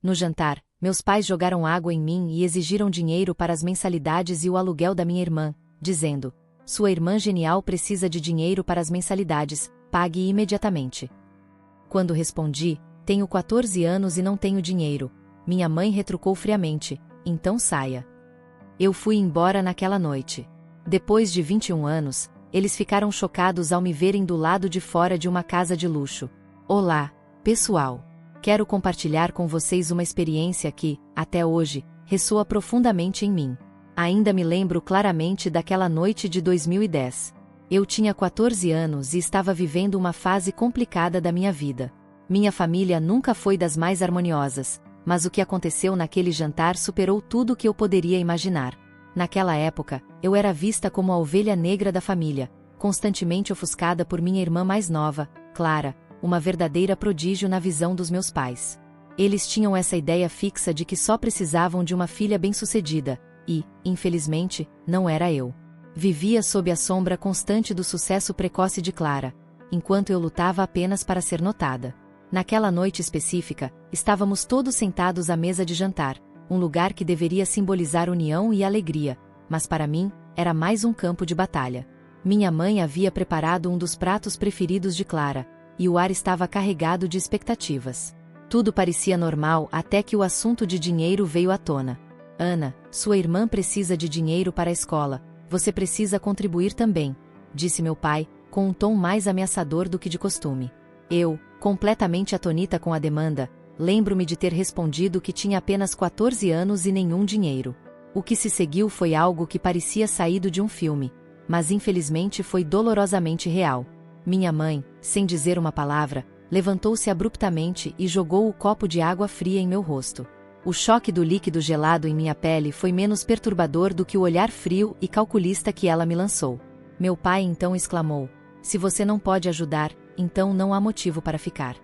No jantar, meus pais jogaram água em mim e exigiram dinheiro para as mensalidades e o aluguel da minha irmã, dizendo: "Sua irmã genial precisa de dinheiro para as mensalidades, pague imediatamente." Quando respondi: "Tenho 14 anos e não tenho dinheiro", minha mãe retrucou friamente: "Então saia." Eu fui embora naquela noite. Depois de 21 anos, eles ficaram chocados ao me verem do lado de fora de uma casa de luxo. Olá, pessoal! Quero compartilhar com vocês uma experiência que, até hoje, ressoa profundamente em mim. Ainda me lembro claramente daquela noite de 2010. Eu tinha 14 anos e estava vivendo uma fase complicada da minha vida. Minha família nunca foi das mais harmoniosas, mas o que aconteceu naquele jantar superou tudo o que eu poderia imaginar. Naquela época, eu era vista como a ovelha negra da família, constantemente ofuscada por minha irmã mais nova, Clara, uma verdadeira prodígio na visão dos meus pais. Eles tinham essa ideia fixa de que só precisavam de uma filha bem-sucedida, e, infelizmente, não era eu. Vivia sob a sombra constante do sucesso precoce de Clara, enquanto eu lutava apenas para ser notada. Naquela noite específica, estávamos todos sentados à mesa de jantar, um lugar que deveria simbolizar união e alegria, mas para mim, era mais um campo de batalha. Minha mãe havia preparado um dos pratos preferidos de Clara, e o ar estava carregado de expectativas. Tudo parecia normal até que o assunto de dinheiro veio à tona. "Ana, sua irmã precisa de dinheiro para a escola, você precisa contribuir também", disse meu pai, com um tom mais ameaçador do que de costume. Eu, completamente atonita com a demanda, lembro-me de ter respondido que tinha apenas 14 anos e nenhum dinheiro. O que se seguiu foi algo que parecia saído de um filme, mas infelizmente foi dolorosamente real. Minha mãe, sem dizer uma palavra, levantou-se abruptamente e jogou o copo de água fria em meu rosto. O choque do líquido gelado em minha pele foi menos perturbador do que o olhar frio e calculista que ela me lançou. Meu pai então exclamou: "Se você não pode ajudar, então não há motivo para ficar."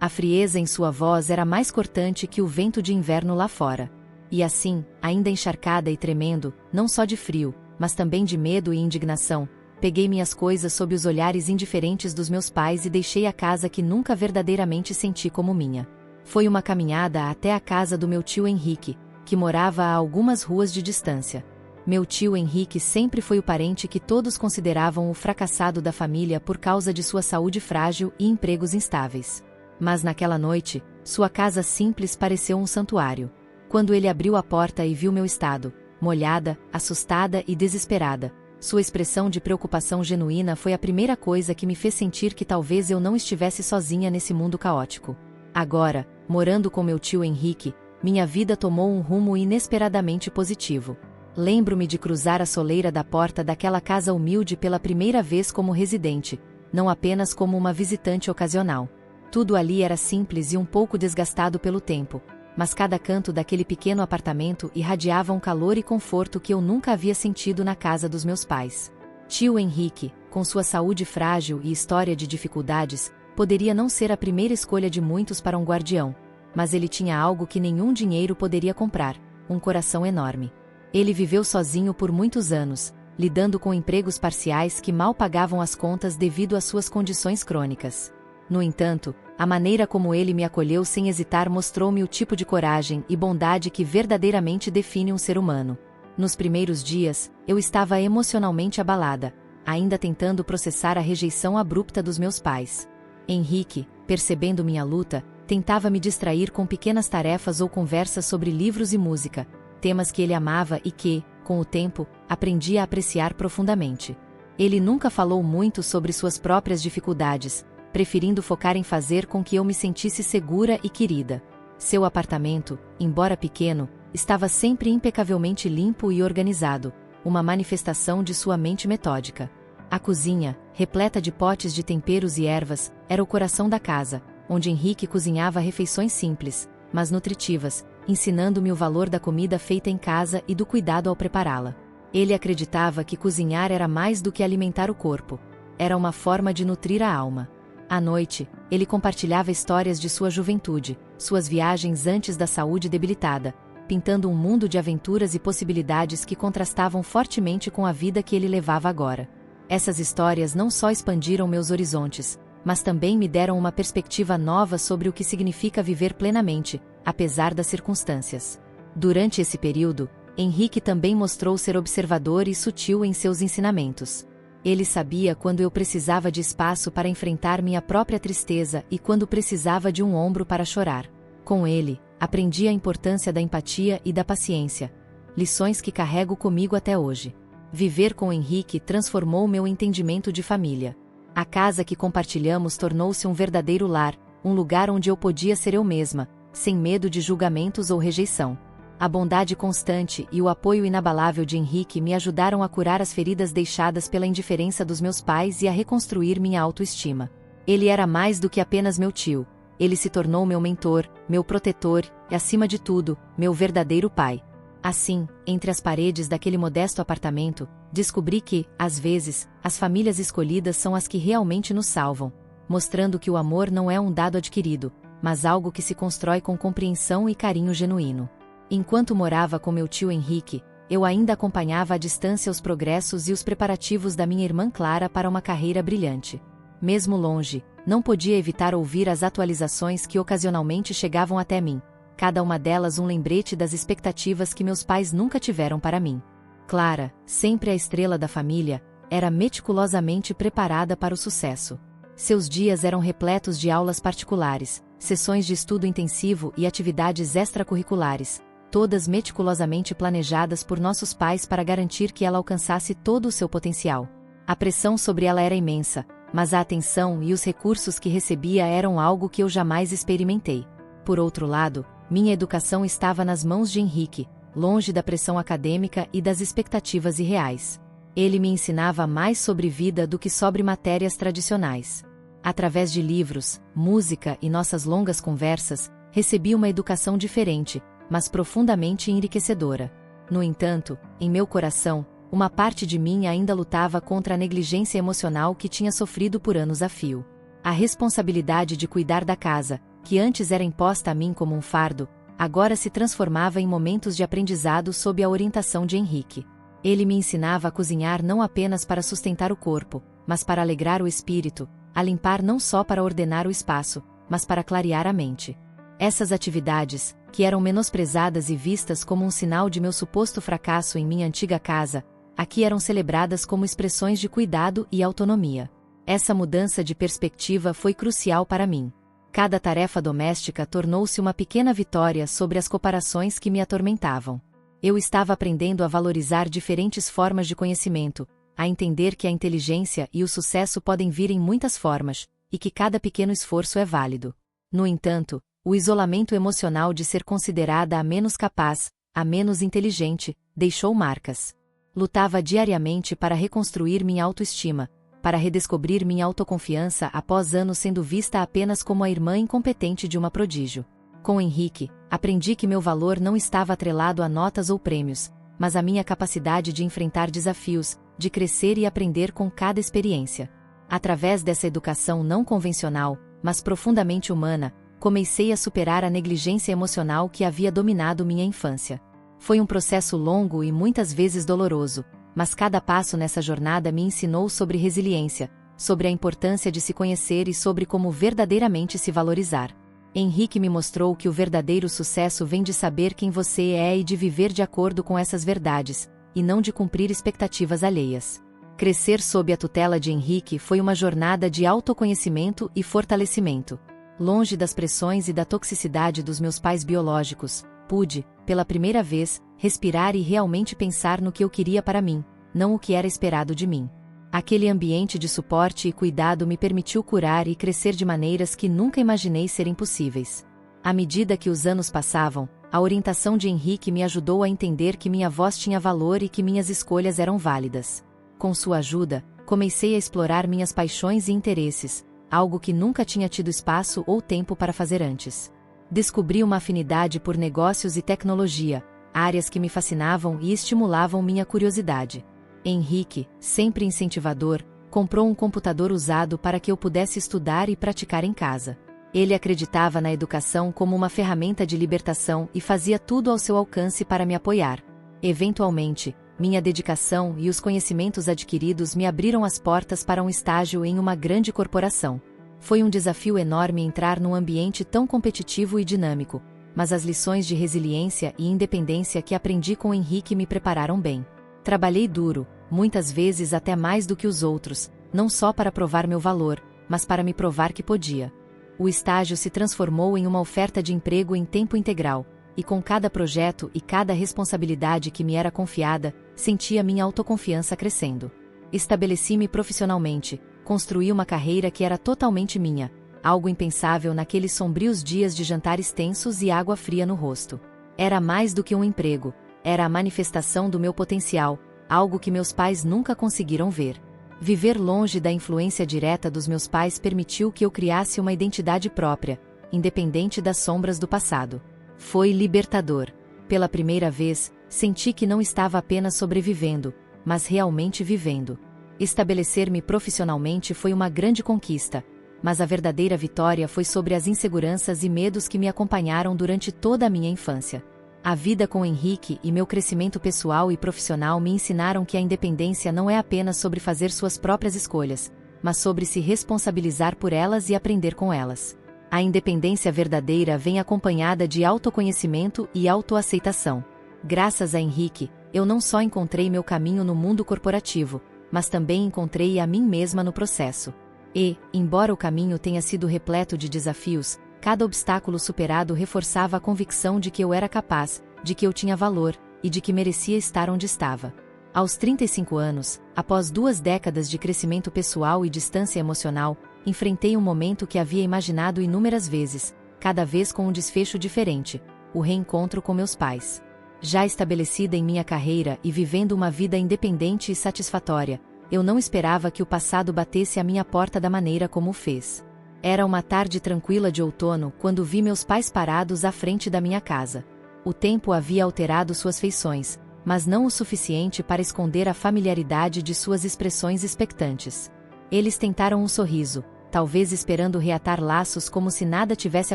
A frieza em sua voz era mais cortante que o vento de inverno lá fora. E assim, ainda encharcada e tremendo, não só de frio, mas também de medo e indignação, peguei minhas coisas sob os olhares indiferentes dos meus pais e deixei a casa que nunca verdadeiramente senti como minha. Foi uma caminhada até a casa do meu tio Henrique, que morava a algumas ruas de distância. Meu tio Henrique sempre foi o parente que todos consideravam o fracassado da família por causa de sua saúde frágil e empregos instáveis. Mas naquela noite, sua casa simples pareceu um santuário. Quando ele abriu a porta e viu meu estado, molhada, assustada e desesperada, sua expressão de preocupação genuína foi a primeira coisa que me fez sentir que talvez eu não estivesse sozinha nesse mundo caótico. Agora, morando com meu tio Henrique, minha vida tomou um rumo inesperadamente positivo. Lembro-me de cruzar a soleira da porta daquela casa humilde pela primeira vez como residente, não apenas como uma visitante ocasional. Tudo ali era simples e um pouco desgastado pelo tempo, mas cada canto daquele pequeno apartamento irradiava um calor e conforto que eu nunca havia sentido na casa dos meus pais. Tio Henrique, com sua saúde frágil e história de dificuldades, poderia não ser a primeira escolha de muitos para um guardião, mas ele tinha algo que nenhum dinheiro poderia comprar: um coração enorme. Ele viveu sozinho por muitos anos, lidando com empregos parciais que mal pagavam as contas devido às suas condições crônicas. No entanto, a maneira como ele me acolheu sem hesitar mostrou-me o tipo de coragem e bondade que verdadeiramente define um ser humano. Nos primeiros dias, eu estava emocionalmente abalada, ainda tentando processar a rejeição abrupta dos meus pais. Henrique, percebendo minha luta, tentava me distrair com pequenas tarefas ou conversas sobre livros e música, temas que ele amava e que, com o tempo, aprendi a apreciar profundamente. Ele nunca falou muito sobre suas próprias dificuldades, preferindo focar em fazer com que eu me sentisse segura e querida. Seu apartamento, embora pequeno, estava sempre impecavelmente limpo e organizado, uma manifestação de sua mente metódica. A cozinha, repleta de potes de temperos e ervas, era o coração da casa, onde Henrique cozinhava refeições simples, mas nutritivas, ensinando-me o valor da comida feita em casa e do cuidado ao prepará-la. Ele acreditava que cozinhar era mais do que alimentar o corpo, era uma forma de nutrir a alma. À noite, ele compartilhava histórias de sua juventude, suas viagens antes da saúde debilitada, pintando um mundo de aventuras e possibilidades que contrastavam fortemente com a vida que ele levava agora. Essas histórias não só expandiram meus horizontes, mas também me deram uma perspectiva nova sobre o que significa viver plenamente, apesar das circunstâncias. Durante esse período, Henrique também mostrou ser observador e sutil em seus ensinamentos. Ele sabia quando eu precisava de espaço para enfrentar minha própria tristeza e quando precisava de um ombro para chorar. Com ele, aprendi a importância da empatia e da paciência, lições que carrego comigo até hoje. Viver com Henrique transformou meu entendimento de família. A casa que compartilhamos tornou-se um verdadeiro lar, um lugar onde eu podia ser eu mesma, sem medo de julgamentos ou rejeição. A bondade constante e o apoio inabalável de Henrique me ajudaram a curar as feridas deixadas pela indiferença dos meus pais e a reconstruir minha autoestima. Ele era mais do que apenas meu tio. Ele se tornou meu mentor, meu protetor e, acima de tudo, meu verdadeiro pai. Assim, entre as paredes daquele modesto apartamento, descobri que, às vezes, as famílias escolhidas são as que realmente nos salvam, mostrando que o amor não é um dado adquirido, mas algo que se constrói com compreensão e carinho genuíno. Enquanto morava com meu tio Henrique, eu ainda acompanhava à distância os progressos e os preparativos da minha irmã Clara para uma carreira brilhante. Mesmo longe, não podia evitar ouvir as atualizações que ocasionalmente chegavam até mim, cada uma delas um lembrete das expectativas que meus pais nunca tiveram para mim. Clara, sempre a estrela da família, era meticulosamente preparada para o sucesso. Seus dias eram repletos de aulas particulares, sessões de estudo intensivo e atividades extracurriculares, todas meticulosamente planejadas por nossos pais para garantir que ela alcançasse todo o seu potencial. A pressão sobre ela era imensa, mas a atenção e os recursos que recebia eram algo que eu jamais experimentei. Por outro lado, minha educação estava nas mãos de Henrique, longe da pressão acadêmica e das expectativas irreais. Ele me ensinava mais sobre vida do que sobre matérias tradicionais. Através de livros, música e nossas longas conversas, recebi uma educação diferente, mas profundamente enriquecedora. No entanto, em meu coração, uma parte de mim ainda lutava contra a negligência emocional que tinha sofrido por anos a fio. A responsabilidade de cuidar da casa, que antes era imposta a mim como um fardo, agora se transformava em momentos de aprendizado sob a orientação de Henrique. Ele me ensinava a cozinhar não apenas para sustentar o corpo, mas para alegrar o espírito, a limpar não só para ordenar o espaço, mas para clarear a mente. Essas atividades, que eram menosprezadas e vistas como um sinal de meu suposto fracasso em minha antiga casa, aqui eram celebradas como expressões de cuidado e autonomia. Essa mudança de perspectiva foi crucial para mim. Cada tarefa doméstica tornou-se uma pequena vitória sobre as comparações que me atormentavam. Eu estava aprendendo a valorizar diferentes formas de conhecimento, a entender que a inteligência e o sucesso podem vir em muitas formas, e que cada pequeno esforço é válido. No entanto, o isolamento emocional de ser considerada a menos capaz, a menos inteligente, deixou marcas. Lutava diariamente para reconstruir minha autoestima, para redescobrir minha autoconfiança após anos sendo vista apenas como a irmã incompetente de uma prodígio. Com Henrique, aprendi que meu valor não estava atrelado a notas ou prêmios, mas à minha capacidade de enfrentar desafios, de crescer e aprender com cada experiência. Através dessa educação não convencional, mas profundamente humana, comecei a superar a negligência emocional que havia dominado minha infância. Foi um processo longo e muitas vezes doloroso, mas cada passo nessa jornada me ensinou sobre resiliência, sobre a importância de se conhecer e sobre como verdadeiramente se valorizar. Henrique me mostrou que o verdadeiro sucesso vem de saber quem você é e de viver de acordo com essas verdades, e não de cumprir expectativas alheias. Crescer sob a tutela de Henrique foi uma jornada de autoconhecimento e fortalecimento. Longe das pressões e da toxicidade dos meus pais biológicos, pude, pela primeira vez, respirar e realmente pensar no que eu queria para mim, não o que era esperado de mim. Aquele ambiente de suporte e cuidado me permitiu curar e crescer de maneiras que nunca imaginei serem possíveis. À medida que os anos passavam, a orientação de Henrique me ajudou a entender que minha voz tinha valor e que minhas escolhas eram válidas. Com sua ajuda, comecei a explorar minhas paixões e interesses, algo que nunca tinha tido espaço ou tempo para fazer antes. Descobri uma afinidade por negócios e tecnologia, áreas que me fascinavam e estimulavam minha curiosidade. Henrique, sempre incentivador, comprou um computador usado para que eu pudesse estudar e praticar em casa. Ele acreditava na educação como uma ferramenta de libertação e fazia tudo ao seu alcance para me apoiar. Eventualmente, minha dedicação e os conhecimentos adquiridos me abriram as portas para um estágio em uma grande corporação. Foi um desafio enorme entrar num ambiente tão competitivo e dinâmico, mas as lições de resiliência e independência que aprendi com Henrique me prepararam bem. Trabalhei duro, muitas vezes até mais do que os outros, não só para provar meu valor, mas para me provar que podia. O estágio se transformou em uma oferta de emprego em tempo integral, e com cada projeto e cada responsabilidade que me era confiada, sentia minha autoconfiança crescendo. Estabeleci-me profissionalmente, construí uma carreira que era totalmente minha, algo impensável naqueles sombrios dias de jantares tensos e água fria no rosto. Era mais do que um emprego, era a manifestação do meu potencial, algo que meus pais nunca conseguiram ver. Viver longe da influência direta dos meus pais permitiu que eu criasse uma identidade própria, independente das sombras do passado. Foi libertador. Pela primeira vez, senti que não estava apenas sobrevivendo, mas realmente vivendo. Estabelecer-me profissionalmente foi uma grande conquista, mas a verdadeira vitória foi sobre as inseguranças e medos que me acompanharam durante toda a minha infância. A vida com Henrique e meu crescimento pessoal e profissional me ensinaram que a independência não é apenas sobre fazer suas próprias escolhas, mas sobre se responsabilizar por elas e aprender com elas. A independência verdadeira vem acompanhada de autoconhecimento e autoaceitação. Graças a Henrique, eu não só encontrei meu caminho no mundo corporativo, mas também encontrei a mim mesma no processo. E, embora o caminho tenha sido repleto de desafios, cada obstáculo superado reforçava a convicção de que eu era capaz, de que eu tinha valor, e de que merecia estar onde estava. Aos 35 anos, após 2 décadas de crescimento pessoal e distância emocional, enfrentei um momento que havia imaginado inúmeras vezes, cada vez com um desfecho diferente: o reencontro com meus pais. Já estabelecida em minha carreira e vivendo uma vida independente e satisfatória, eu não esperava que o passado batesse à minha porta da maneira como o fez. Era uma tarde tranquila de outono quando vi meus pais parados à frente da minha casa. O tempo havia alterado suas feições, mas não o suficiente para esconder a familiaridade de suas expressões expectantes. Eles tentaram um sorriso, talvez esperando reatar laços como se nada tivesse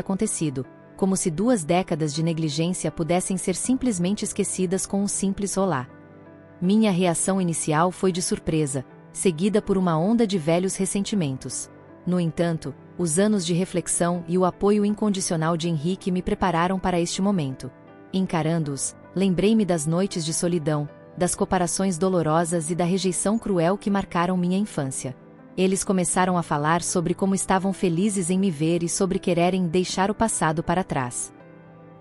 acontecido, como se 2 décadas de negligência pudessem ser simplesmente esquecidas com um simples olá. Minha reação inicial foi de surpresa, seguida por uma onda de velhos ressentimentos. No entanto, os anos de reflexão e o apoio incondicional de Henrique me prepararam para este momento. Encarando-os, lembrei-me das noites de solidão, das comparações dolorosas e da rejeição cruel que marcaram minha infância. Eles começaram a falar sobre como estavam felizes em me ver e sobre quererem deixar o passado para trás.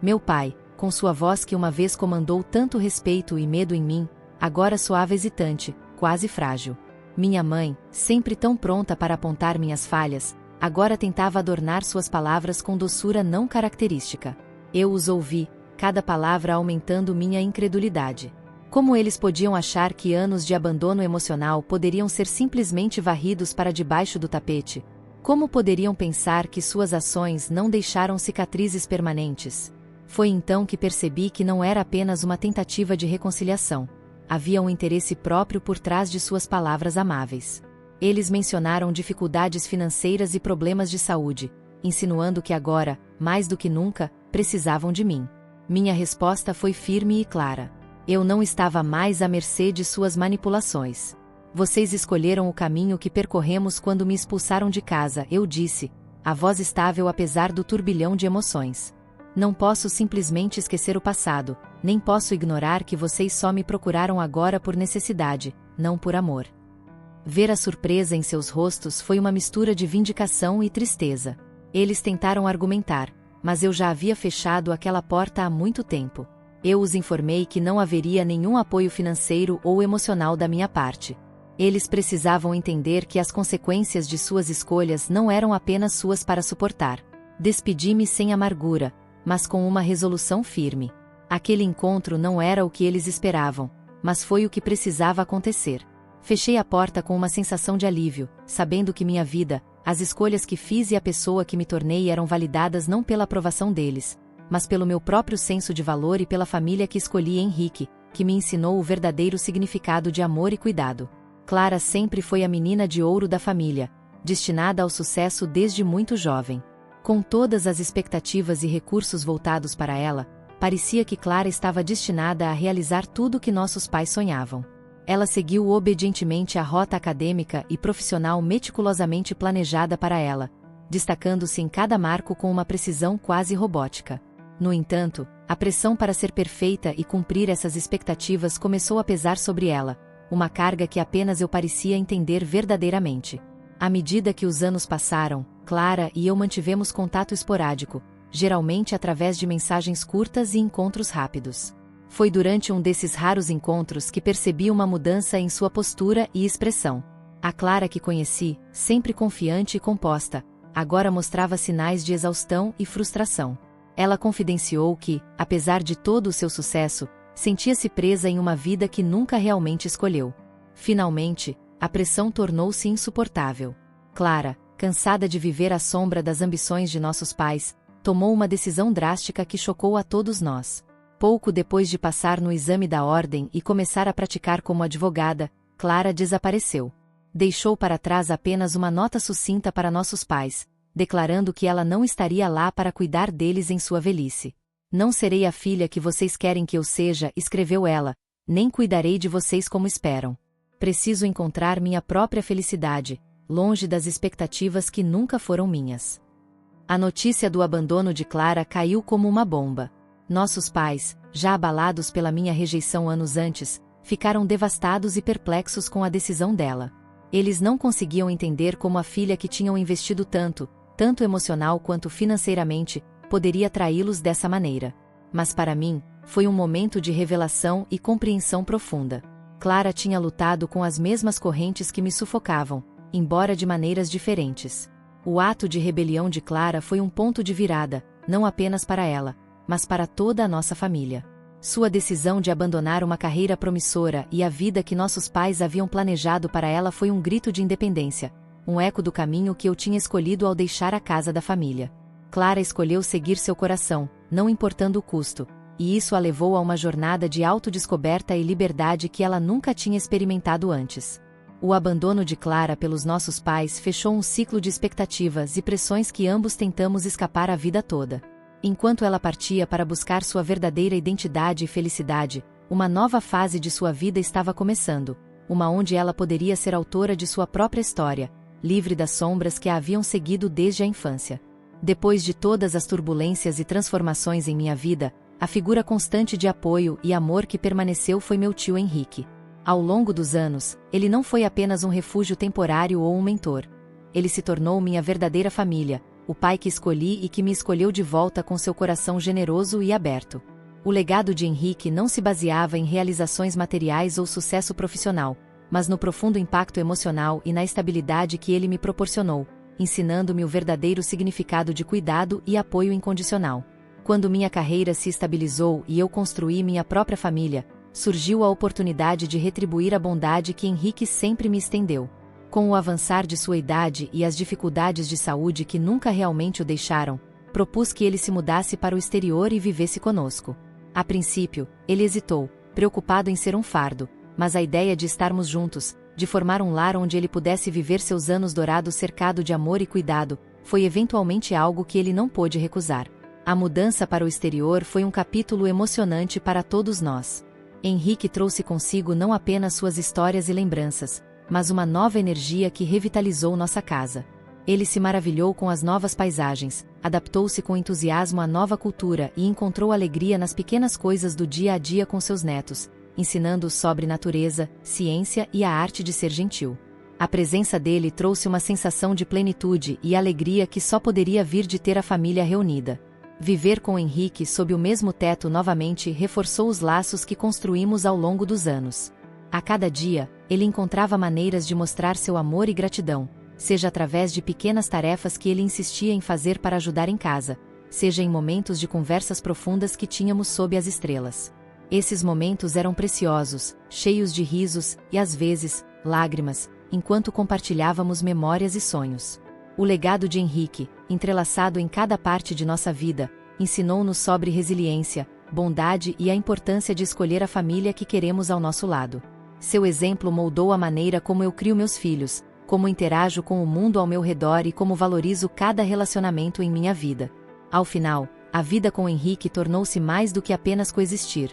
Meu pai, com sua voz que uma vez comandou tanto respeito e medo em mim, agora soava hesitante, quase frágil. Minha mãe, sempre tão pronta para apontar minhas falhas, agora tentava adornar suas palavras com doçura não característica. Eu os ouvi, cada palavra aumentando minha incredulidade. Como eles podiam achar que anos de abandono emocional poderiam ser simplesmente varridos para debaixo do tapete? Como poderiam pensar que suas ações não deixaram cicatrizes permanentes? Foi então que percebi que não era apenas uma tentativa de reconciliação. Havia um interesse próprio por trás de suas palavras amáveis. Eles mencionaram dificuldades financeiras e problemas de saúde, insinuando que agora, mais do que nunca, precisavam de mim. Minha resposta foi firme e clara. Eu não estava mais à mercê de suas manipulações. Vocês escolheram o caminho que percorremos quando me expulsaram de casa, eu disse, a voz estável apesar do turbilhão de emoções. Não posso simplesmente esquecer o passado, nem posso ignorar que vocês só me procuraram agora por necessidade, não por amor. Ver a surpresa em seus rostos foi uma mistura de vindicação e tristeza. Eles tentaram argumentar, mas eu já havia fechado aquela porta há muito tempo. Eu os informei que não haveria nenhum apoio financeiro ou emocional da minha parte. Eles precisavam entender que as consequências de suas escolhas não eram apenas suas para suportar. Despedi-me sem amargura, mas com uma resolução firme. Aquele encontro não era o que eles esperavam, mas foi o que precisava acontecer. Fechei a porta com uma sensação de alívio, sabendo que minha vida, as escolhas que fiz e a pessoa que me tornei eram validadas não pela aprovação deles, mas pelo meu próprio senso de valor e pela família que escolhi, Henrique, que me ensinou o verdadeiro significado de amor e cuidado. Clara sempre foi a menina de ouro da família, destinada ao sucesso desde muito jovem. Com todas as expectativas e recursos voltados para ela, parecia que Clara estava destinada a realizar tudo o que nossos pais sonhavam. Ela seguiu obedientemente a rota acadêmica e profissional meticulosamente planejada para ela, destacando-se em cada marco com uma precisão quase robótica. No entanto, a pressão para ser perfeita e cumprir essas expectativas começou a pesar sobre ela, uma carga que apenas eu parecia entender verdadeiramente. À medida que os anos passaram, Clara e eu mantivemos contato esporádico, geralmente através de mensagens curtas e encontros rápidos. Foi durante um desses raros encontros que percebi uma mudança em sua postura e expressão. A Clara que conheci, sempre confiante e composta, agora mostrava sinais de exaustão e frustração. Ela confidenciou que, apesar de todo o seu sucesso, sentia-se presa em uma vida que nunca realmente escolheu. Finalmente, a pressão tornou-se insuportável. Clara, cansada de viver à sombra das ambições de nossos pais, tomou uma decisão drástica que chocou a todos nós. Pouco depois de passar no exame da ordem e começar a praticar como advogada, Clara desapareceu. Deixou para trás apenas uma nota sucinta para nossos pais, declarando que ela não estaria lá para cuidar deles em sua velhice. "Não serei a filha que vocês querem que eu seja", escreveu ela, "nem cuidarei de vocês como esperam. Preciso encontrar minha própria felicidade, longe das expectativas que nunca foram minhas." A notícia do abandono de Clara caiu como uma bomba. Nossos pais, já abalados pela minha rejeição anos antes, ficaram devastados e perplexos com a decisão dela. Eles não conseguiam entender como a filha que tinham investido tanto emocional quanto financeiramente, poderia traí-los dessa maneira. Mas para mim, foi um momento de revelação e compreensão profunda. Clara tinha lutado com as mesmas correntes que me sufocavam, embora de maneiras diferentes. O ato de rebelião de Clara foi um ponto de virada, não apenas para ela, mas para toda a nossa família. Sua decisão de abandonar uma carreira promissora e a vida que nossos pais haviam planejado para ela foi um grito de independência, um eco do caminho que eu tinha escolhido ao deixar a casa da família. Clara escolheu seguir seu coração, não importando o custo, e isso a levou a uma jornada de autodescoberta e liberdade que ela nunca tinha experimentado antes. O abandono de Clara pelos nossos pais fechou um ciclo de expectativas e pressões que ambos tentamos escapar a vida toda. Enquanto ela partia para buscar sua verdadeira identidade e felicidade, uma nova fase de sua vida estava começando, uma onde ela poderia ser autora de sua própria história, livre das sombras que a haviam seguido desde a infância. Depois de todas as turbulências e transformações em minha vida, a figura constante de apoio e amor que permaneceu foi meu tio Henrique. Ao longo dos anos, ele não foi apenas um refúgio temporário ou um mentor. Ele se tornou minha verdadeira família, o pai que escolhi e que me escolheu de volta com seu coração generoso e aberto. O legado de Henrique não se baseava em realizações materiais ou sucesso profissional, mas no profundo impacto emocional e na estabilidade que ele me proporcionou, ensinando-me o verdadeiro significado de cuidado e apoio incondicional. Quando minha carreira se estabilizou e eu construí minha própria família, surgiu a oportunidade de retribuir a bondade que Henrique sempre me estendeu. Com o avançar de sua idade e as dificuldades de saúde que nunca realmente o deixaram, propus que ele se mudasse para o exterior e vivesse conosco. A princípio, ele hesitou, preocupado em ser um fardo, mas a ideia de estarmos juntos, de formar um lar onde ele pudesse viver seus anos dourados cercado de amor e cuidado, foi eventualmente algo que ele não pôde recusar. A mudança para o exterior foi um capítulo emocionante para todos nós. Henrique trouxe consigo não apenas suas histórias e lembranças, mas uma nova energia que revitalizou nossa casa. Ele se maravilhou com as novas paisagens, adaptou-se com entusiasmo à nova cultura e encontrou alegria nas pequenas coisas do dia a dia com seus netos, ensinando-os sobre natureza, ciência e a arte de ser gentil. A presença dele trouxe uma sensação de plenitude e alegria que só poderia vir de ter a família reunida. Viver com Henrique sob o mesmo teto novamente reforçou os laços que construímos ao longo dos anos. A cada dia, ele encontrava maneiras de mostrar seu amor e gratidão, seja através de pequenas tarefas que ele insistia em fazer para ajudar em casa, seja em momentos de conversas profundas que tínhamos sob as estrelas. Esses momentos eram preciosos, cheios de risos e, às vezes, lágrimas, enquanto compartilhávamos memórias e sonhos. O legado de Henrique, entrelaçado em cada parte de nossa vida, ensinou-nos sobre resiliência, bondade e a importância de escolher a família que queremos ao nosso lado. Seu exemplo moldou a maneira como eu crio meus filhos, como interajo com o mundo ao meu redor e como valorizo cada relacionamento em minha vida. Ao final, a vida com Henrique tornou-se mais do que apenas coexistir.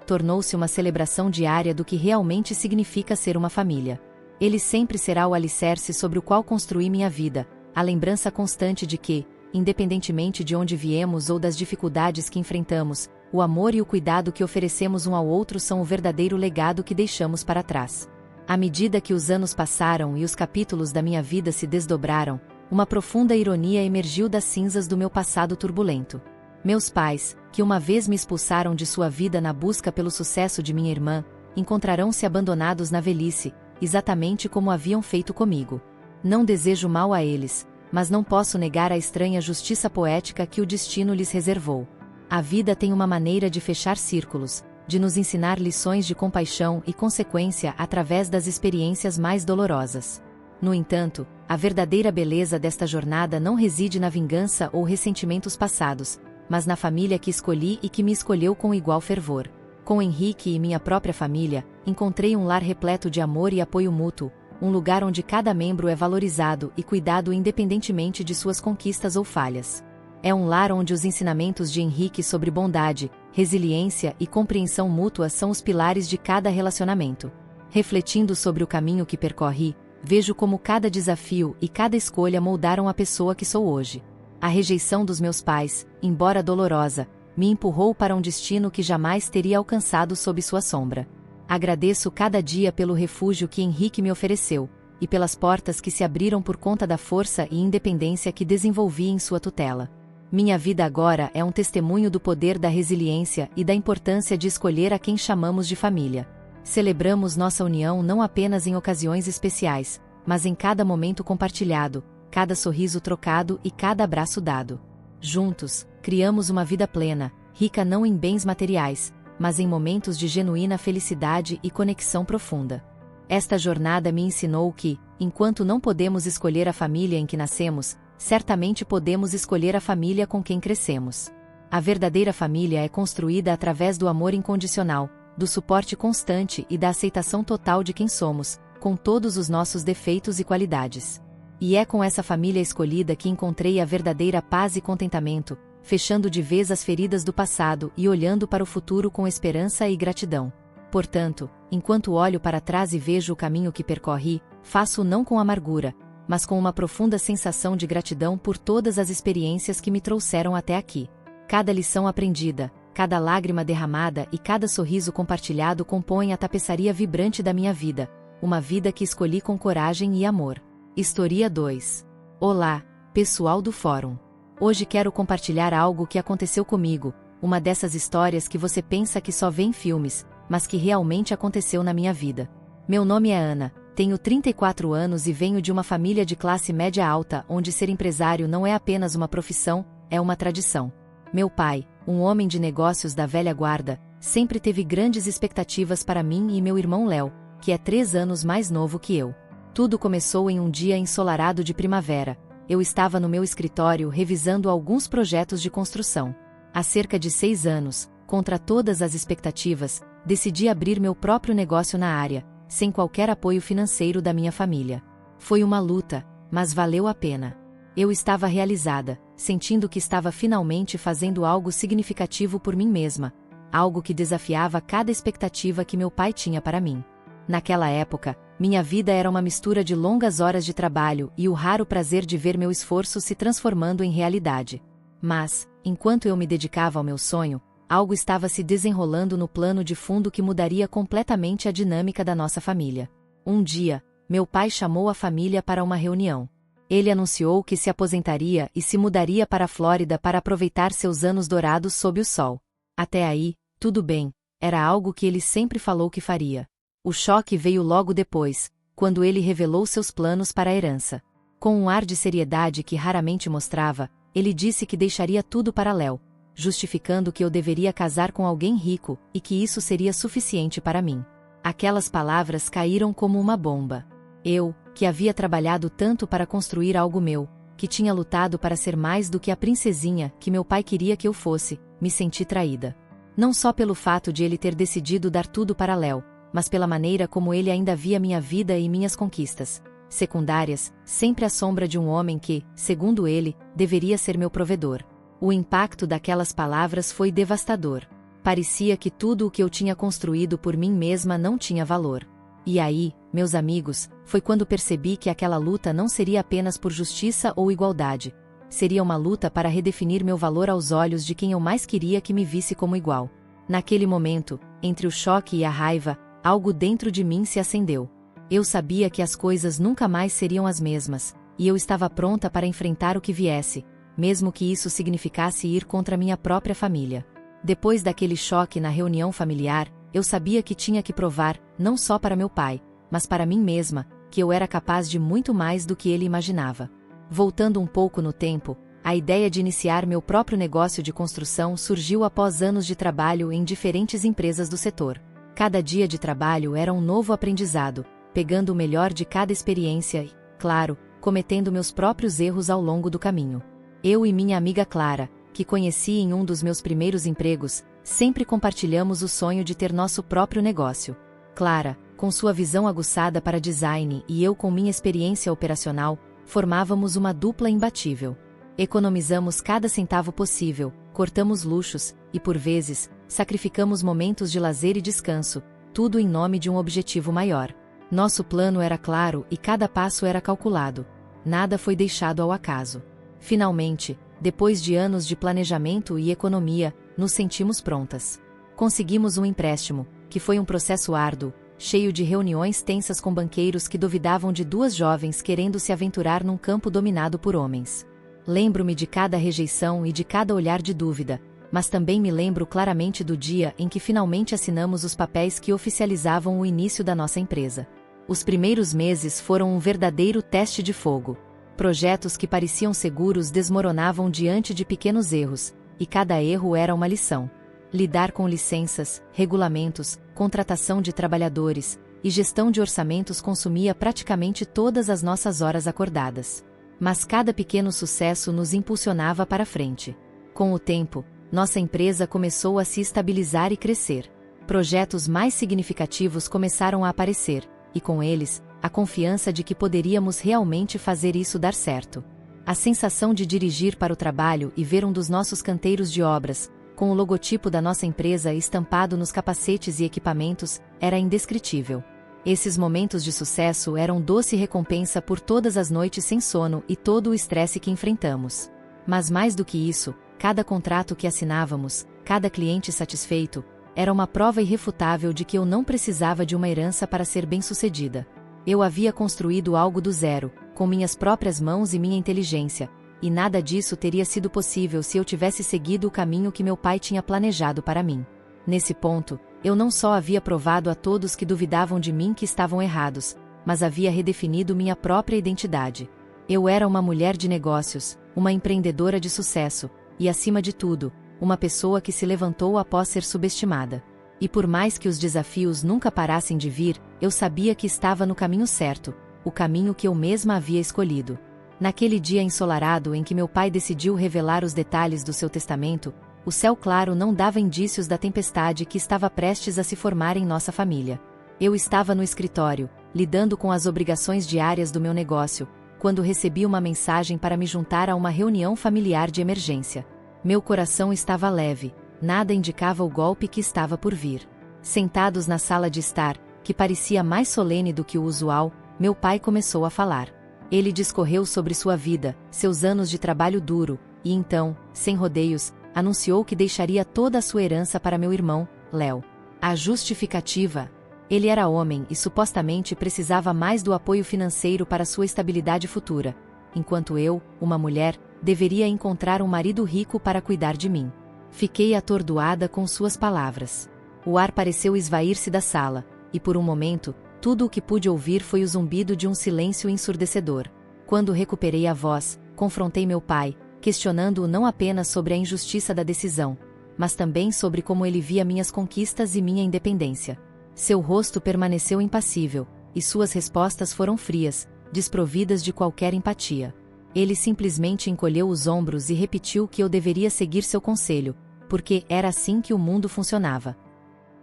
Tornou-se uma celebração diária do que realmente significa ser uma família. Ele sempre será o alicerce sobre o qual construí minha vida, a lembrança constante de que, independentemente de onde viemos ou das dificuldades que enfrentamos, o amor e o cuidado que oferecemos um ao outro são o verdadeiro legado que deixamos para trás. À medida que os anos passaram e os capítulos da minha vida se desdobraram, uma profunda ironia emergiu das cinzas do meu passado turbulento. Meus pais, que uma vez me expulsaram de sua vida na busca pelo sucesso de minha irmã, encontrarão-se abandonados na velhice, exatamente como haviam feito comigo. Não desejo mal a eles, mas não posso negar a estranha justiça poética que o destino lhes reservou. A vida tem uma maneira de fechar círculos, de nos ensinar lições de compaixão e consequência através das experiências mais dolorosas. No entanto, a verdadeira beleza desta jornada não reside na vingança ou ressentimentos passados, mas na família que escolhi e que me escolheu com igual fervor. Com Henrique e minha própria família, encontrei um lar repleto de amor e apoio mútuo, um lugar onde cada membro é valorizado e cuidado independentemente de suas conquistas ou falhas. É um lar onde os ensinamentos de Henrique sobre bondade, resiliência e compreensão mútua são os pilares de cada relacionamento. Refletindo sobre o caminho que percorri, vejo como cada desafio e cada escolha moldaram a pessoa que sou hoje. A rejeição dos meus pais, embora dolorosa, me empurrou para um destino que jamais teria alcançado sob sua sombra. Agradeço cada dia pelo refúgio que Henrique me ofereceu, e pelas portas que se abriram por conta da força e independência que desenvolvi em sua tutela. Minha vida agora é um testemunho do poder da resiliência e da importância de escolher a quem chamamos de família. Celebramos nossa união não apenas em ocasiões especiais, mas em cada momento compartilhado, cada sorriso trocado e cada abraço dado. Juntos, criamos uma vida plena, rica não em bens materiais, mas em momentos de genuína felicidade e conexão profunda. Esta jornada me ensinou que, enquanto não podemos escolher a família em que nascemos, certamente podemos escolher a família com quem crescemos. A verdadeira família é construída através do amor incondicional, do suporte constante e da aceitação total de quem somos, com todos os nossos defeitos e qualidades. E é com essa família escolhida que encontrei a verdadeira paz e contentamento, fechando de vez as feridas do passado e olhando para o futuro com esperança e gratidão. Portanto, enquanto olho para trás e vejo o caminho que percorri, faço-o não com amargura, mas com uma profunda sensação de gratidão por todas as experiências que me trouxeram até aqui. Cada lição aprendida, cada lágrima derramada e cada sorriso compartilhado compõem a tapeçaria vibrante da minha vida, uma vida que escolhi com coragem e amor. História 2. Olá, pessoal do Fórum. Hoje quero compartilhar algo que aconteceu comigo, uma dessas histórias que você pensa que só vê em filmes, mas que realmente aconteceu na minha vida. Meu nome é Ana, tenho 34 anos e venho de uma família de classe média alta onde ser empresário não é apenas uma profissão, é uma tradição. Meu pai, um homem de negócios da velha guarda, sempre teve grandes expectativas para mim e meu irmão Léo, que é 3 anos mais novo que eu. Tudo começou em um dia ensolarado de primavera. Eu estava no meu escritório revisando alguns projetos de construção. Há cerca de 6 anos, contra todas as expectativas, decidi abrir meu próprio negócio na área, sem qualquer apoio financeiro da minha família. Foi uma luta, mas valeu a pena. Eu estava realizada, sentindo que estava finalmente fazendo algo significativo por mim mesma, algo que desafiava cada expectativa que meu pai tinha para mim. Naquela época, minha vida era uma mistura de longas horas de trabalho e o raro prazer de ver meu esforço se transformando em realidade. Mas, enquanto eu me dedicava ao meu sonho, algo estava se desenrolando no plano de fundo que mudaria completamente a dinâmica da nossa família. Um dia, meu pai chamou a família para uma reunião. Ele anunciou que se aposentaria e se mudaria para a Flórida para aproveitar seus anos dourados sob o sol. Até aí, tudo bem, era algo que ele sempre falou que faria. O choque veio logo depois, quando ele revelou seus planos para a herança. Com um ar de seriedade que raramente mostrava, ele disse que deixaria tudo para Léo, justificando que eu deveria casar com alguém rico e que isso seria suficiente para mim. Aquelas palavras caíram como uma bomba. Eu, que havia trabalhado tanto para construir algo meu, que tinha lutado para ser mais do que a princesinha que meu pai queria que eu fosse, me senti traída. Não só pelo fato de ele ter decidido dar tudo para Léo, mas pela maneira como ele ainda via minha vida e minhas conquistas secundárias, sempre à sombra de um homem que, segundo ele, deveria ser meu provedor. O impacto daquelas palavras foi devastador. Parecia que tudo o que eu tinha construído por mim mesma não tinha valor. E aí, meus amigos, foi quando percebi que aquela luta não seria apenas por justiça ou igualdade. seria uma luta para redefinir meu valor aos olhos de quem eu mais queria que me visse como igual. Naquele momento, entre o choque e a raiva, algo dentro de mim se acendeu. Eu sabia que as coisas nunca mais seriam as mesmas, e eu estava pronta para enfrentar o que viesse, mesmo que isso significasse ir contra minha própria família. Depois daquele choque na reunião familiar, eu sabia que tinha que provar, não só para meu pai, mas para mim mesma, que eu era capaz de muito mais do que ele imaginava. Voltando um pouco no tempo, a ideia de iniciar meu próprio negócio de construção surgiu após anos de trabalho em diferentes empresas do setor. Cada dia de trabalho era um novo aprendizado, pegando o melhor de cada experiência e, claro, cometendo meus próprios erros ao longo do caminho. Eu e minha amiga Clara, que conheci em um dos meus primeiros empregos, sempre compartilhamos o sonho de ter nosso próprio negócio. Clara, com sua visão aguçada para design e eu com minha experiência operacional, formávamos uma dupla imbatível. Economizamos cada centavo possível, cortamos luxos e, por vezes, sacrificamos momentos de lazer e descanso, tudo em nome de um objetivo maior. Nosso plano era claro e cada passo era calculado. Nada foi deixado ao acaso. Finalmente, depois de anos de planejamento e economia, nos sentimos prontas. Conseguimos um empréstimo, que foi um processo árduo, cheio de reuniões tensas com banqueiros que duvidavam de duas jovens querendo se aventurar num campo dominado por homens. Lembro-me de cada rejeição e de cada olhar de dúvida, mas também me lembro claramente do dia em que finalmente assinamos os papéis que oficializavam o início da nossa empresa. Os primeiros meses foram um verdadeiro teste de fogo. Projetos que pareciam seguros desmoronavam diante de pequenos erros, e cada erro era uma lição. Lidar com licenças, regulamentos, contratação de trabalhadores e gestão de orçamentos consumia praticamente todas as nossas horas acordadas. Mas cada pequeno sucesso nos impulsionava para frente. Com o tempo, nossa empresa começou a se estabilizar e crescer. Projetos mais significativos começaram a aparecer, e com eles, a confiança de que poderíamos realmente fazer isso dar certo. A sensação de dirigir para o trabalho e ver um dos nossos canteiros de obras, com o logotipo da nossa empresa estampado nos capacetes e equipamentos, era indescritível. Esses momentos de sucesso eram doce recompensa por todas as noites sem sono e todo o estresse que enfrentamos. Mas mais do que isso, cada contrato que assinávamos, cada cliente satisfeito, era uma prova irrefutável de que eu não precisava de uma herança para ser bem-sucedida. Eu havia construído algo do zero, com minhas próprias mãos e minha inteligência, e nada disso teria sido possível se eu tivesse seguido o caminho que meu pai tinha planejado para mim. Nesse ponto, eu não só havia provado a todos que duvidavam de mim que estavam errados, mas havia redefinido minha própria identidade. Eu era uma mulher de negócios, uma empreendedora de sucesso, e acima de tudo, uma pessoa que se levantou após ser subestimada. E por mais que os desafios nunca parassem de vir, eu sabia que estava no caminho certo, o caminho que eu mesma havia escolhido. Naquele dia ensolarado em que meu pai decidiu revelar os detalhes do seu testamento, o céu claro não dava indícios da tempestade que estava prestes a se formar em nossa família. Eu estava no escritório, lidando com as obrigações diárias do meu negócio, quando recebi uma mensagem para me juntar a uma reunião familiar de emergência. Meu coração estava leve, nada indicava o golpe que estava por vir. Sentados na sala de estar, que parecia mais solene do que o usual, meu pai começou a falar. Ele discorreu sobre sua vida, seus anos de trabalho duro, e então, sem rodeios, anunciou que deixaria toda a sua herança para meu irmão, Léo. A justificativa? Ele era homem e supostamente precisava mais do apoio financeiro para sua estabilidade futura, enquanto eu, uma mulher, deveria encontrar um marido rico para cuidar de mim. Fiquei atordoada com suas palavras. O ar pareceu esvair-se da sala, e por um momento, tudo o que pude ouvir foi o zumbido de um silêncio ensurdecedor. Quando recuperei a voz, confrontei meu pai, questionando-o não apenas sobre a injustiça da decisão, mas também sobre como ele via minhas conquistas e minha independência. Seu rosto permaneceu impassível, e suas respostas foram frias, desprovidas de qualquer empatia. Ele simplesmente encolheu os ombros e repetiu que eu deveria seguir seu conselho, porque era assim que o mundo funcionava.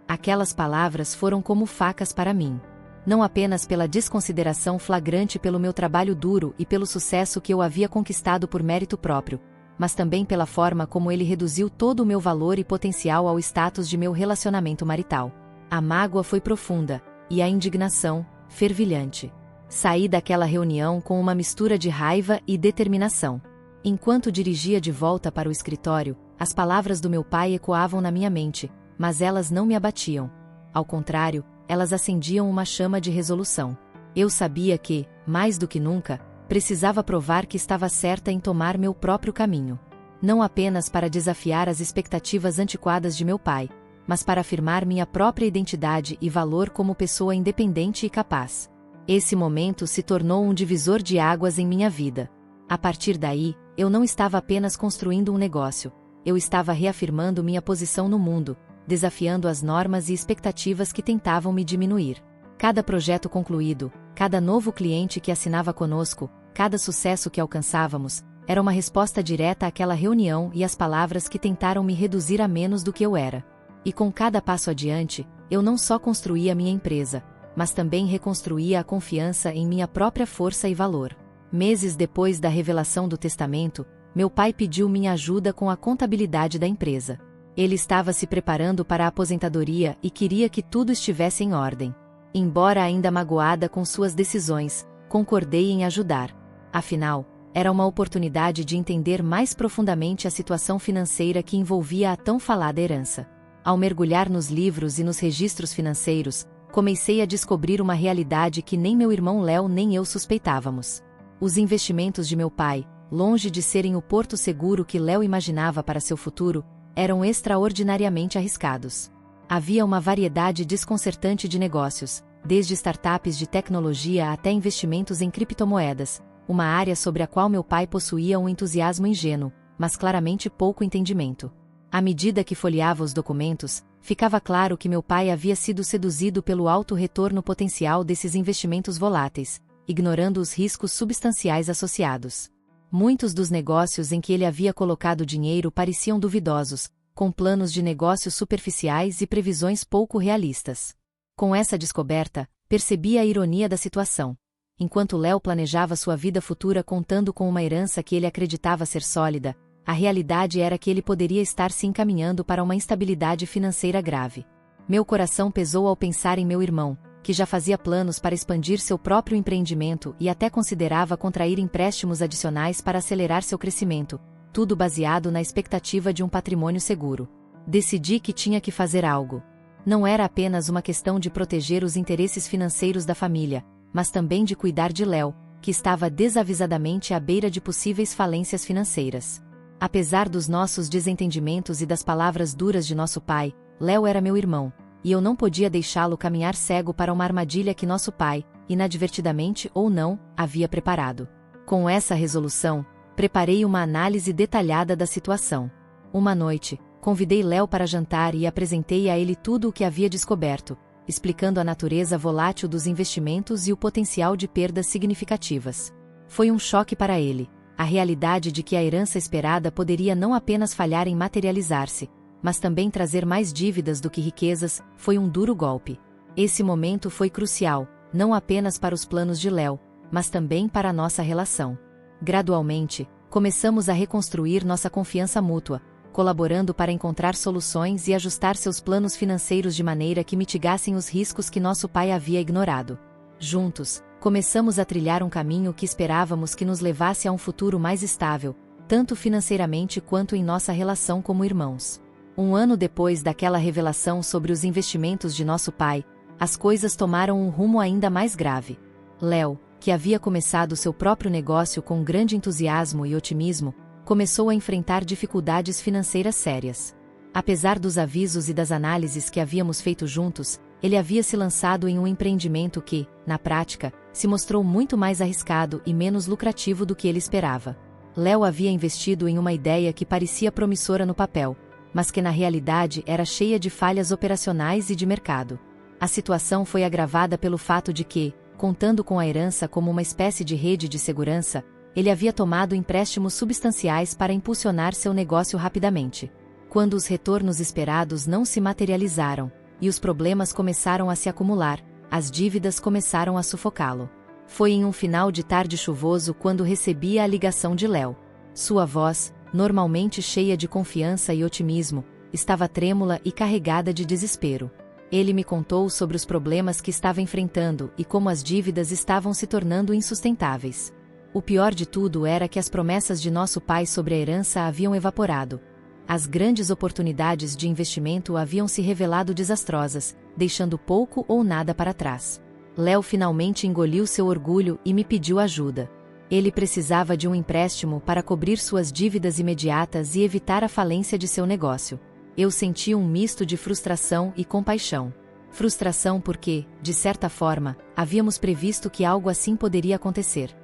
Aquelas palavras foram como facas para mim. Não apenas pela desconsideração flagrante pelo meu trabalho duro e pelo sucesso que eu havia conquistado por mérito próprio, mas também pela forma como ele reduziu todo o meu valor e potencial ao status de meu relacionamento marital. A mágoa foi profunda, e a indignação, fervilhante. Saí daquela reunião com uma mistura de raiva e determinação. Enquanto dirigia de volta para o escritório, as palavras do meu pai ecoavam na minha mente, mas elas não me abatiam. Ao contrário, elas acendiam uma chama de resolução. Eu sabia que, mais do que nunca, precisava provar que estava certa em tomar meu próprio caminho. Não apenas para desafiar as expectativas antiquadas de meu pai, mas para afirmar minha própria identidade e valor como pessoa independente e capaz. Esse momento se tornou um divisor de águas em minha vida. A partir daí, eu não estava apenas construindo um negócio, eu estava reafirmando minha posição no mundo, desafiando as normas e expectativas que tentavam me diminuir. Cada projeto concluído, cada novo cliente que assinava conosco, cada sucesso que alcançávamos, era uma resposta direta àquela reunião e às palavras que tentaram me reduzir a menos do que eu era. E com cada passo adiante, eu não só construía minha empresa, mas também reconstruía a confiança em minha própria força e valor. Meses depois da revelação do testamento, meu pai pediu minha ajuda com a contabilidade da empresa. Ele estava se preparando para a aposentadoria e queria que tudo estivesse em ordem. Embora ainda magoada com suas decisões, concordei em ajudar. Afinal, era uma oportunidade de entender mais profundamente a situação financeira que envolvia a tão falada herança. Ao mergulhar nos livros e nos registros financeiros, comecei a descobrir uma realidade que nem meu irmão Léo nem eu suspeitávamos. Os investimentos de meu pai, longe de serem o porto seguro que Léo imaginava para seu futuro, eram extraordinariamente arriscados. Havia uma variedade desconcertante de negócios, desde startups de tecnologia até investimentos em criptomoedas, uma área sobre a qual meu pai possuía um entusiasmo ingênuo, mas claramente pouco entendimento. À medida que folheava os documentos, ficava claro que meu pai havia sido seduzido pelo alto retorno potencial desses investimentos voláteis, ignorando os riscos substanciais associados. Muitos dos negócios em que ele havia colocado dinheiro pareciam duvidosos, com planos de negócios superficiais e previsões pouco realistas. Com essa descoberta, percebi a ironia da situação. Enquanto Léo planejava sua vida futura contando com uma herança que ele acreditava ser sólida, a realidade era que ele poderia estar se encaminhando para uma instabilidade financeira grave. Meu coração pesou ao pensar em meu irmão, que já fazia planos para expandir seu próprio empreendimento e até considerava contrair empréstimos adicionais para acelerar seu crescimento, tudo baseado na expectativa de um patrimônio seguro. Decidi que tinha que fazer algo. Não era apenas uma questão de proteger os interesses financeiros da família, mas também de cuidar de Léo, que estava desavisadamente à beira de possíveis falências financeiras. Apesar dos nossos desentendimentos e das palavras duras de nosso pai, Léo era meu irmão, e eu não podia deixá-lo caminhar cego para uma armadilha que nosso pai, inadvertidamente ou não, havia preparado. Com essa resolução, preparei uma análise detalhada da situação. Uma noite, convidei Léo para jantar e apresentei a ele tudo o que havia descoberto, explicando a natureza volátil dos investimentos e o potencial de perdas significativas. Foi um choque para ele, a realidade de que a herança esperada poderia não apenas falhar em materializar-se, mas também trazer mais dívidas do que riquezas, foi um duro golpe. Esse momento foi crucial, não apenas para os planos de Léo, mas também para a nossa relação. Gradualmente, começamos a reconstruir nossa confiança mútua, colaborando para encontrar soluções e ajustar seus planos financeiros de maneira que mitigassem os riscos que nosso pai havia ignorado. Juntos, começamos a trilhar um caminho que esperávamos que nos levasse a um futuro mais estável, tanto financeiramente quanto em nossa relação como irmãos. Um ano depois daquela revelação sobre os investimentos de nosso pai, as coisas tomaram um rumo ainda mais grave. Léo, que havia começado seu próprio negócio com grande entusiasmo e otimismo, começou a enfrentar dificuldades financeiras sérias. Apesar dos avisos e das análises que havíamos feito juntos, ele havia se lançado em um empreendimento que, na prática, se mostrou muito mais arriscado e menos lucrativo do que ele esperava. Léo havia investido em uma ideia que parecia promissora no papel, mas que na realidade era cheia de falhas operacionais e de mercado. A situação foi agravada pelo fato de que, contando com a herança como uma espécie de rede de segurança, ele havia tomado empréstimos substanciais para impulsionar seu negócio rapidamente. Quando os retornos esperados não se materializaram, e os problemas começaram a se acumular, as dívidas começaram a sufocá-lo. Foi em um final de tarde chuvoso quando recebi a ligação de Léo. Sua voz, normalmente cheia de confiança e otimismo, estava trêmula e carregada de desespero. Ele me contou sobre os problemas que estava enfrentando e como as dívidas estavam se tornando insustentáveis. O pior de tudo era que as promessas de nosso pai sobre a herança haviam evaporado. As grandes oportunidades de investimento haviam se revelado desastrosas, deixando pouco ou nada para trás. Léo finalmente engoliu seu orgulho e me pediu ajuda. Ele precisava de um empréstimo para cobrir suas dívidas imediatas e evitar a falência de seu negócio. Eu senti um misto de frustração e compaixão. Frustração porque, de certa forma, havíamos previsto que algo assim poderia acontecer.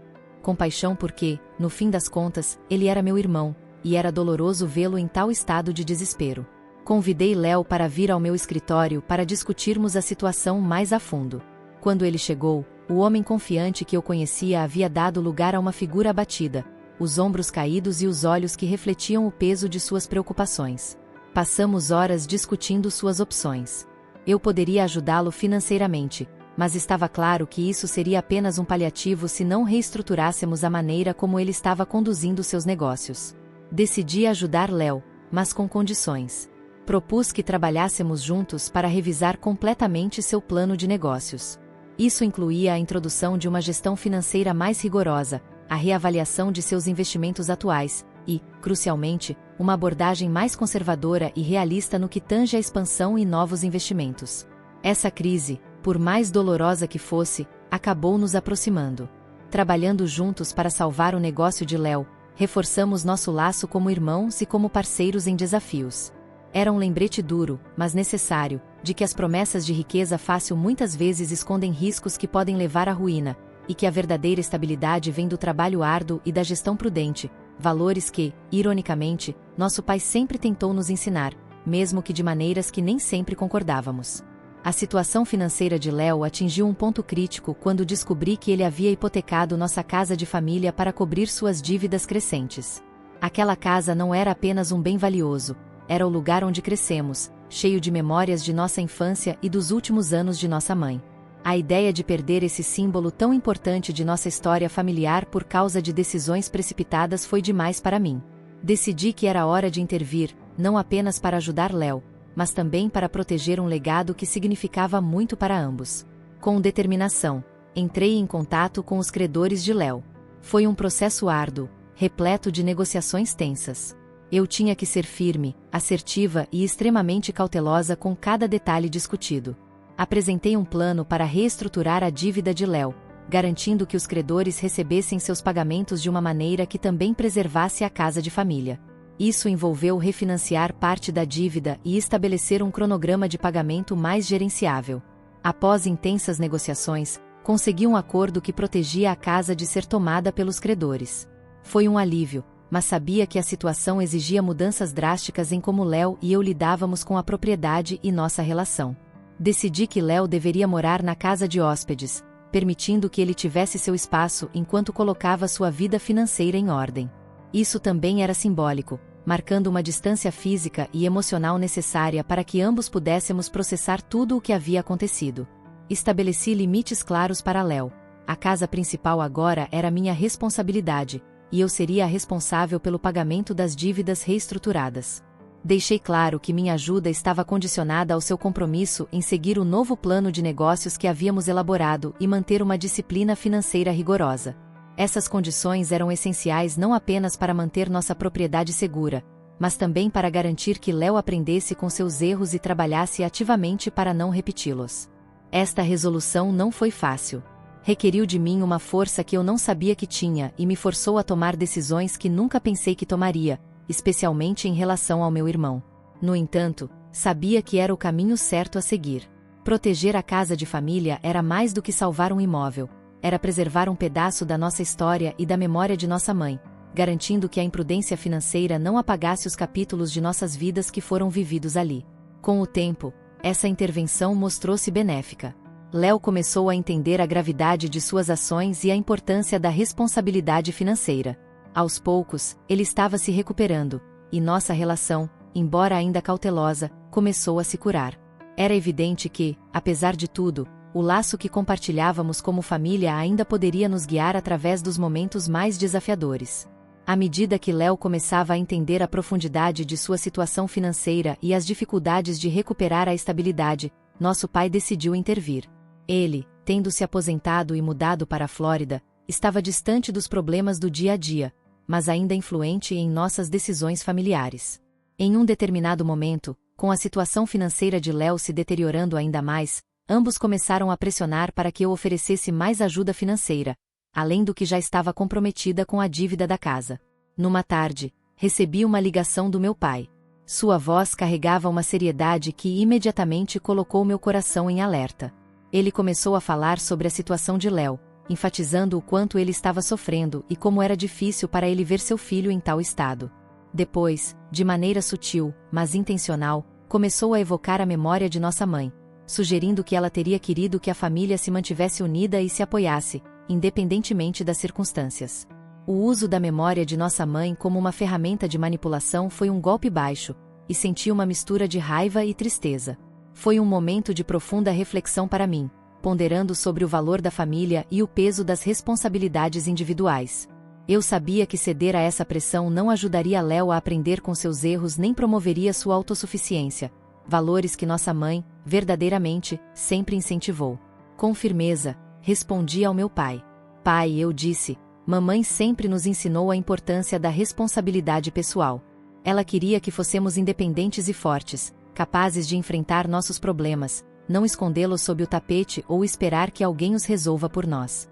Compaixão porque, no fim das contas, ele era meu irmão, e era doloroso vê-lo em tal estado de desespero. Convidei Léo para vir ao meu escritório para discutirmos a situação mais a fundo. Quando ele chegou, o homem confiante que eu conhecia havia dado lugar a uma figura abatida, os ombros caídos e os olhos que refletiam o peso de suas preocupações. Passamos horas discutindo suas opções. Eu poderia ajudá-lo financeiramente, mas estava claro que isso seria apenas um paliativo se não reestruturássemos a maneira como ele estava conduzindo seus negócios. Decidi ajudar Léo, mas com condições. Propus que trabalhássemos juntos para revisar completamente seu plano de negócios. Isso incluía a introdução de uma gestão financeira mais rigorosa, a reavaliação de seus investimentos atuais e, crucialmente, uma abordagem mais conservadora e realista no que tange à expansão e novos investimentos. Essa crise, por mais dolorosa que fosse, acabou nos aproximando. Trabalhando juntos para salvar o negócio de Léo, reforçamos nosso laço como irmãos e como parceiros em desafios. Era um lembrete duro, mas necessário, de que as promessas de riqueza fácil muitas vezes escondem riscos que podem levar à ruína, e que a verdadeira estabilidade vem do trabalho árduo e da gestão prudente, valores que, ironicamente, nosso pai sempre tentou nos ensinar, mesmo que de maneiras que nem sempre concordávamos. A situação financeira de Léo atingiu um ponto crítico quando descobri que ele havia hipotecado nossa casa de família para cobrir suas dívidas crescentes. Aquela casa não era apenas um bem valioso, era o lugar onde crescemos, cheio de memórias de nossa infância e dos últimos anos de nossa mãe. A ideia de perder esse símbolo tão importante de nossa história familiar por causa de decisões precipitadas foi demais para mim. Decidi que era hora de intervir, não apenas para ajudar Léo, mas também para proteger um legado que significava muito para ambos. Com determinação, entrei em contato com os credores de Léo. Foi um processo árduo, repleto de negociações tensas. Eu tinha que ser firme, assertiva e extremamente cautelosa com cada detalhe discutido. Apresentei um plano para reestruturar a dívida de Léo, garantindo que os credores recebessem seus pagamentos de uma maneira que também preservasse a casa de família. Isso envolveu refinanciar parte da dívida e estabelecer um cronograma de pagamento mais gerenciável. Após intensas negociações, consegui um acordo que protegia a casa de ser tomada pelos credores. Foi um alívio, mas sabia que a situação exigia mudanças drásticas em como Léo e eu lidávamos com a propriedade e nossa relação. Decidi que Léo deveria morar na casa de hóspedes, permitindo que ele tivesse seu espaço enquanto colocava sua vida financeira em ordem. Isso também era simbólico, marcando uma distância física e emocional necessária para que ambos pudéssemos processar tudo o que havia acontecido. Estabeleci limites claros para Léo. A casa principal agora era minha responsabilidade, e eu seria a responsável pelo pagamento das dívidas reestruturadas. Deixei claro que minha ajuda estava condicionada ao seu compromisso em seguir o novo plano de negócios que havíamos elaborado e manter uma disciplina financeira rigorosa. Essas condições eram essenciais não apenas para manter nossa propriedade segura, mas também para garantir que Léo aprendesse com seus erros e trabalhasse ativamente para não repeti-los. Esta resolução não foi fácil. Requeriu de mim uma força que eu não sabia que tinha e me forçou a tomar decisões que nunca pensei que tomaria, especialmente em relação ao meu irmão. No entanto, sabia que era o caminho certo a seguir. Proteger a casa de família era mais do que salvar um imóvel, era preservar um pedaço da nossa história e da memória de nossa mãe, garantindo que a imprudência financeira não apagasse os capítulos de nossas vidas que foram vividos ali. Com o tempo, essa intervenção mostrou-se benéfica. Léo começou a entender a gravidade de suas ações e a importância da responsabilidade financeira. Aos poucos, ele estava se recuperando, e nossa relação, embora ainda cautelosa, começou a se curar. Era evidente que, apesar de tudo, o laço que compartilhávamos como família ainda poderia nos guiar através dos momentos mais desafiadores. À medida que Léo começava a entender a profundidade de sua situação financeira e as dificuldades de recuperar a estabilidade, nosso pai decidiu intervir. Ele, tendo se aposentado e mudado para a Flórida, estava distante dos problemas do dia a dia, mas ainda influente em nossas decisões familiares. Em um determinado momento, com a situação financeira de Léo se deteriorando ainda mais, ambos começaram a pressionar para que eu oferecesse mais ajuda financeira, além do que já estava comprometida com a dívida da casa. Numa tarde, recebi uma ligação do meu pai. Sua voz carregava uma seriedade que imediatamente colocou meu coração em alerta. Ele começou a falar sobre a situação de Léo, enfatizando o quanto ele estava sofrendo e como era difícil para ele ver seu filho em tal estado. Depois, de maneira sutil, mas intencional, começou a evocar a memória de nossa mãe, sugerindo que ela teria querido que a família se mantivesse unida e se apoiasse, independentemente das circunstâncias. O uso da memória de nossa mãe como uma ferramenta de manipulação foi um golpe baixo, e senti uma mistura de raiva e tristeza. Foi um momento de profunda reflexão para mim, ponderando sobre o valor da família e o peso das responsabilidades individuais. Eu sabia que ceder a essa pressão não ajudaria Léo a aprender com seus erros nem promoveria sua autossuficiência, valores que nossa mãe, verdadeiramente, sempre incentivou. Com firmeza, respondi ao meu pai. Pai, eu disse, mamãe sempre nos ensinou a importância da responsabilidade pessoal. Ela queria que fossemos independentes e fortes, capazes de enfrentar nossos problemas, não escondê-los sob o tapete ou esperar que alguém os resolva por nós.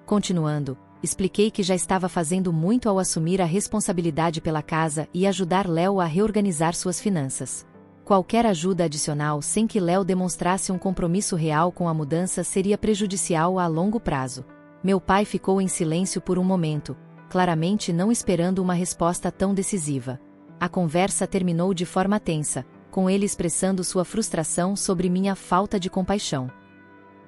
Continuando, expliquei que já estava fazendo muito ao assumir a responsabilidade pela casa e ajudar Léo a reorganizar suas finanças. Qualquer ajuda adicional sem que Léo demonstrasse um compromisso real com a mudança seria prejudicial a longo prazo. Meu pai ficou em silêncio por um momento, claramente não esperando uma resposta tão decisiva. A conversa terminou de forma tensa, com ele expressando sua frustração sobre minha falta de compaixão.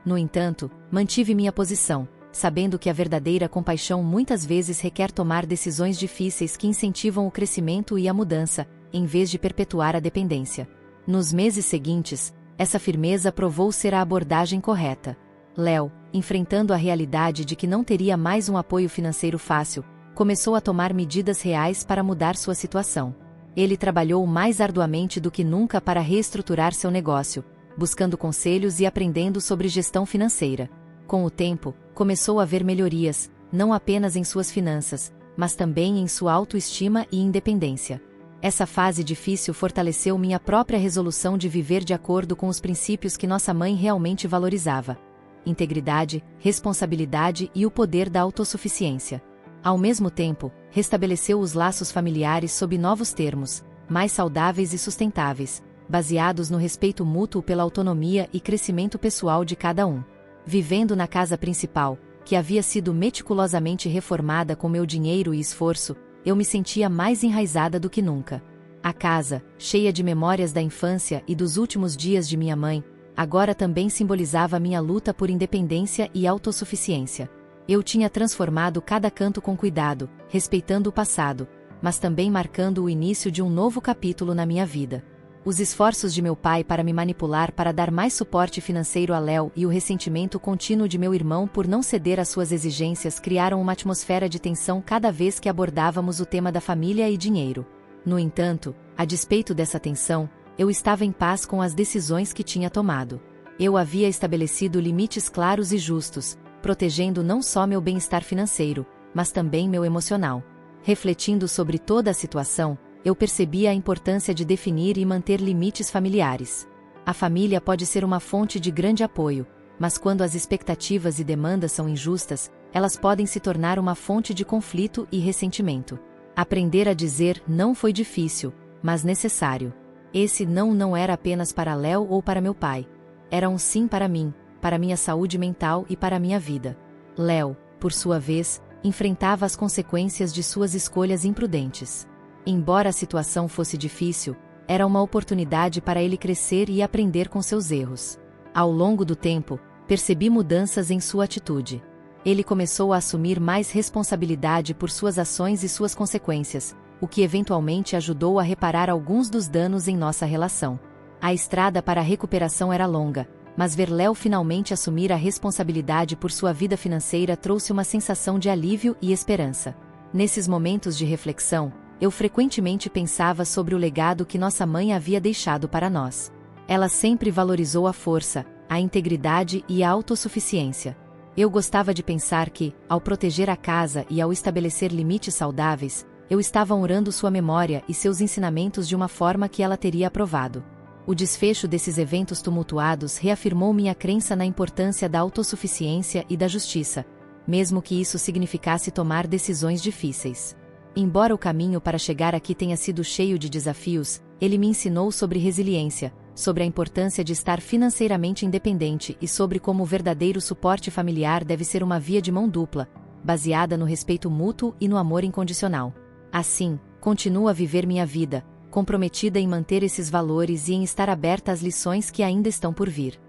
No entanto, mantive minha posição, sabendo que a verdadeira compaixão muitas vezes requer tomar decisões difíceis que incentivam o crescimento e a mudança, em vez de perpetuar a dependência. Nos meses seguintes, essa firmeza provou ser a abordagem correta. Léo, enfrentando a realidade de que não teria mais um apoio financeiro fácil, começou a tomar medidas reais para mudar sua situação. Ele trabalhou mais arduamente do que nunca para reestruturar seu negócio, buscando conselhos e aprendendo sobre gestão financeira. Com o tempo, começou a ver melhorias, não apenas em suas finanças, mas também em sua autoestima e independência. Essa fase difícil fortaleceu minha própria resolução de viver de acordo com os princípios que nossa mãe realmente valorizava: integridade, responsabilidade e o poder da autossuficiência. Ao mesmo tempo, restabeleceu os laços familiares sob novos termos, mais saudáveis e sustentáveis, baseados no respeito mútuo pela autonomia e crescimento pessoal de cada um. Vivendo na casa principal, que havia sido meticulosamente reformada com meu dinheiro e esforço, eu me sentia mais enraizada do que nunca. A casa, cheia de memórias da infância e dos últimos dias de minha mãe, agora também simbolizava minha luta por independência e autossuficiência. Eu tinha transformado cada canto com cuidado, respeitando o passado, mas também marcando o início de um novo capítulo na minha vida. Os esforços de meu pai para me manipular para dar mais suporte financeiro a Léo e o ressentimento contínuo de meu irmão por não ceder às suas exigências criaram uma atmosfera de tensão cada vez que abordávamos o tema da família e dinheiro. No entanto, a despeito dessa tensão, eu estava em paz com as decisões que tinha tomado. Eu havia estabelecido limites claros e justos, protegendo não só meu bem-estar financeiro, mas também meu emocional. Refletindo sobre toda a situação, eu percebia a importância de definir e manter limites familiares. A família pode ser uma fonte de grande apoio, mas quando as expectativas e demandas são injustas, elas podem se tornar uma fonte de conflito e ressentimento. Aprender a dizer não foi difícil, mas necessário. Esse não era apenas para Léo ou para meu pai. Era um sim para mim, para minha saúde mental e para minha vida. Léo, por sua vez, enfrentava as consequências de suas escolhas imprudentes. Embora a situação fosse difícil, era uma oportunidade para ele crescer e aprender com seus erros. Ao longo do tempo, percebi mudanças em sua atitude. Ele começou a assumir mais responsabilidade por suas ações e suas consequências, o que eventualmente ajudou a reparar alguns dos danos em nossa relação. A estrada para a recuperação era longa, mas ver Léo finalmente assumir a responsabilidade por sua vida financeira trouxe uma sensação de alívio e esperança. Nesses momentos de reflexão, eu frequentemente pensava sobre o legado que nossa mãe havia deixado para nós. Ela sempre valorizou a força, a integridade e a autossuficiência. Eu gostava de pensar que, ao proteger a casa e ao estabelecer limites saudáveis, eu estava honrando sua memória e seus ensinamentos de uma forma que ela teria aprovado. O desfecho desses eventos tumultuados reafirmou minha crença na importância da autossuficiência e da justiça, mesmo que isso significasse tomar decisões difíceis. Embora o caminho para chegar aqui tenha sido cheio de desafios, ele me ensinou sobre resiliência, sobre a importância de estar financeiramente independente e sobre como o verdadeiro suporte familiar deve ser uma via de mão dupla, baseada no respeito mútuo e no amor incondicional. Assim, continuo a viver minha vida, comprometida em manter esses valores e em estar aberta às lições que ainda estão por vir.